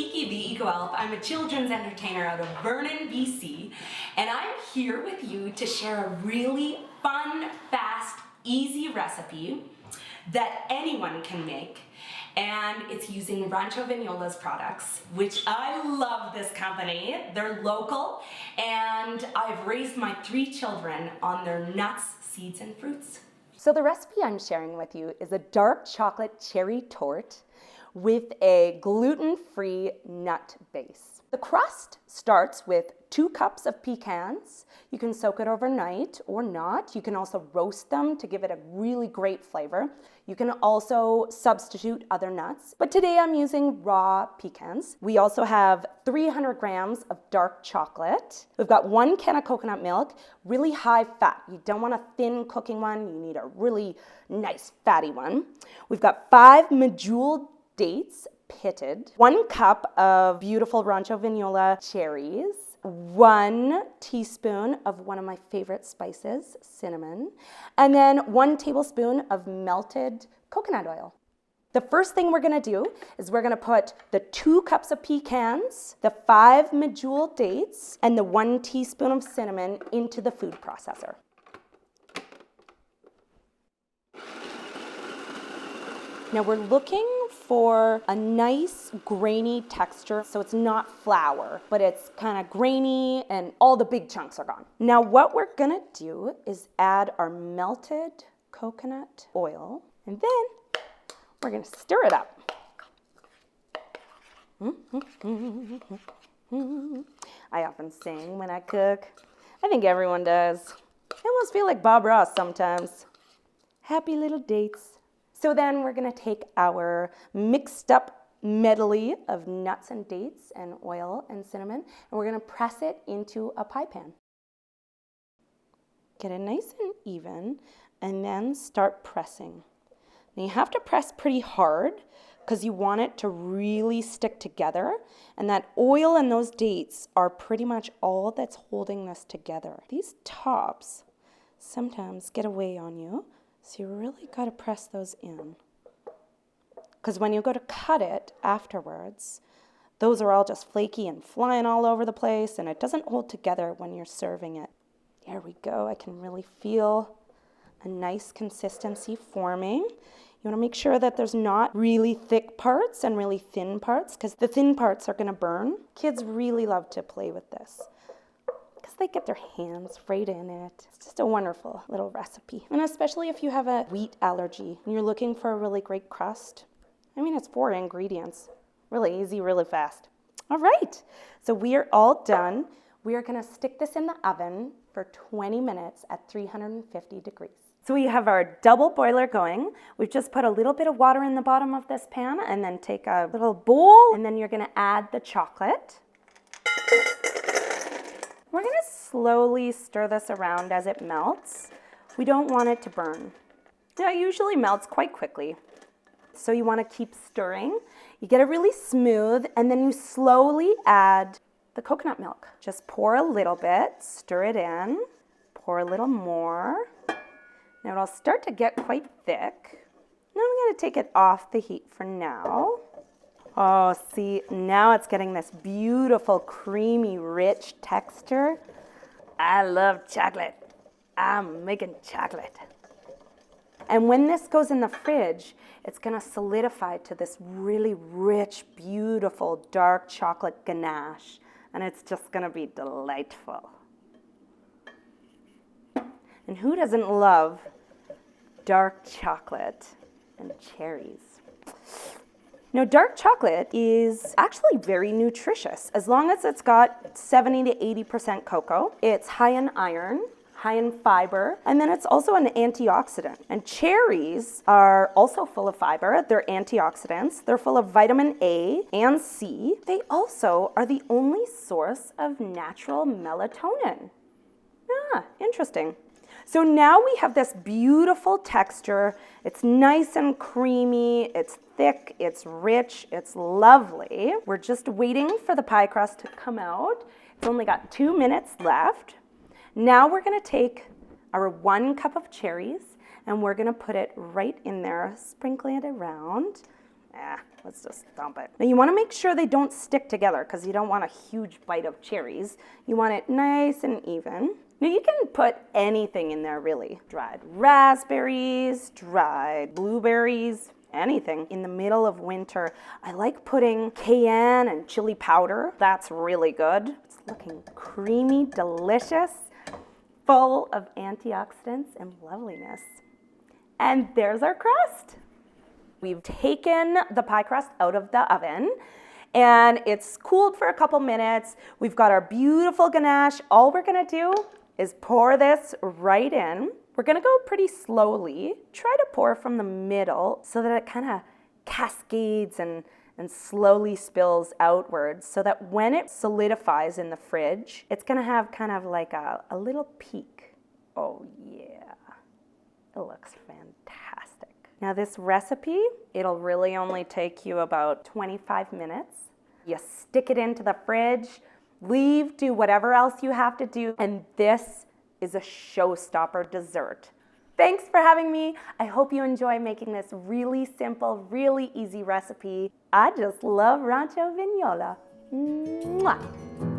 Kiki The Eco Elf. I'm a children's entertainer out of Vernon, BC, and I'm here with you to share a really fun, fast, easy recipe that anyone can make. And it's using Rancho Vignola's products, which I love this company. They're local, and I've raised my 3 children on their nuts, seeds, and fruits. So the recipe I'm sharing with you is a dark chocolate cherry torte with a gluten-free nut base. The crust starts with 2 cups of pecans. You can soak it overnight or not. You can also roast them to give it a really great flavor. You can also substitute other nuts, but today I'm using raw pecans. We also have 300 grams of dark chocolate. We've got 1 can of coconut milk, really high fat. You don't want a thin cooking one. You need a really nice fatty one. We've got 5 medjool dates, pitted, 1 cup of beautiful Rancho Vignola cherries, 1 teaspoon of one of my favorite spices, cinnamon, and then 1 tablespoon of melted coconut oil. The first thing we're gonna do is we're gonna put the 2 cups of pecans, the 5 medjool dates, and the 1 teaspoon of cinnamon into the food processor. Now we're looking for a nice grainy texture, so it's not flour, but it's kind of grainy and all the big chunks are gone. Now what we're gonna do is add our melted coconut oil, and then we're gonna stir it up. I often sing when I cook. I think everyone does. I almost feel like Bob Ross sometimes. Happy little dates. So then we're gonna take our mixed up medley of nuts and dates and oil and cinnamon, and we're gonna press it into a pie pan. Get it nice and even, and then start pressing. Now you have to press pretty hard because you want it to really stick together, and that oil and those dates are pretty much all that's holding this together. These tops sometimes get away on you. So you really got to press those in. Because when you go to cut it afterwards, those are all just flaky and flying all over the place, and it doesn't hold together when you're serving it. There we go. I can really feel a nice consistency forming. You want to make sure that there's not really thick parts and really thin parts, because the thin parts are going to burn. Kids really love to play with this. They get their hands right in it. It's just a wonderful little recipe. And especially if you have a wheat allergy and you're looking for a really great crust. I mean, it's 4 ingredients. Really easy, really fast. All right, so we are all done. We are gonna stick this in the oven for 20 minutes at 350 degrees. So we have our double boiler going. We've just put a little bit of water in the bottom of this pan, and then take a little bowl, and then you're gonna add the chocolate. We're gonna slowly stir this around as it melts. We don't want it to burn. Now, it usually melts quite quickly, so you wanna keep stirring. You get it really smooth, and then you slowly add the coconut milk. Just pour a little bit, stir it in, pour a little more. Now it'll start to get quite thick. Now I'm gonna take it off the heat for now. Oh, see, now it's getting this beautiful, creamy, rich texture. I love chocolate. I'm making chocolate. And when this goes in the fridge, it's gonna solidify to this really rich, beautiful, dark chocolate ganache. And it's just gonna be delightful. And who doesn't love dark chocolate and cherries? Now, dark chocolate is actually very nutritious as long as it's got 70 to 80% cocoa. It's high in iron, high in fiber, and then it's also an antioxidant. And cherries are also full of fiber. They're antioxidants. They're full of vitamin A and C. They also are the only source of natural melatonin. Ah, interesting. So now we have this beautiful texture. It's nice and creamy, it's thick, it's rich, it's lovely. We're just waiting for the pie crust to come out. It's only got 2 minutes left. Now we're gonna take our 1 cup of cherries and we're gonna put it right in there, sprinkling it around. Let's just dump it. Now you want to make sure they don't stick together because you don't want a huge bite of cherries. You want it nice and even. Now you can put anything in there really. Dried raspberries, dried blueberries, anything. In the middle of winter, I like putting cayenne and chili powder. That's really good. It's looking creamy, delicious, full of antioxidants and loveliness. And there's our crust. We've taken the pie crust out of the oven and it's cooled for a couple minutes. We've got our beautiful ganache. All we're gonna do is pour this right in. We're gonna go pretty slowly. Try to pour from the middle so that it kind of cascades and slowly spills outwards so that when it solidifies in the fridge, it's gonna have kind of like a little peak. Oh yeah, it looks fantastic. Now this recipe, it'll really only take you about 25 minutes. You stick it into the fridge, leave, do whatever else you have to do, and this is a showstopper dessert. Thanks for having me. I hope you enjoy making this really simple, really easy recipe. I just love Rancho Vignola. Mwah.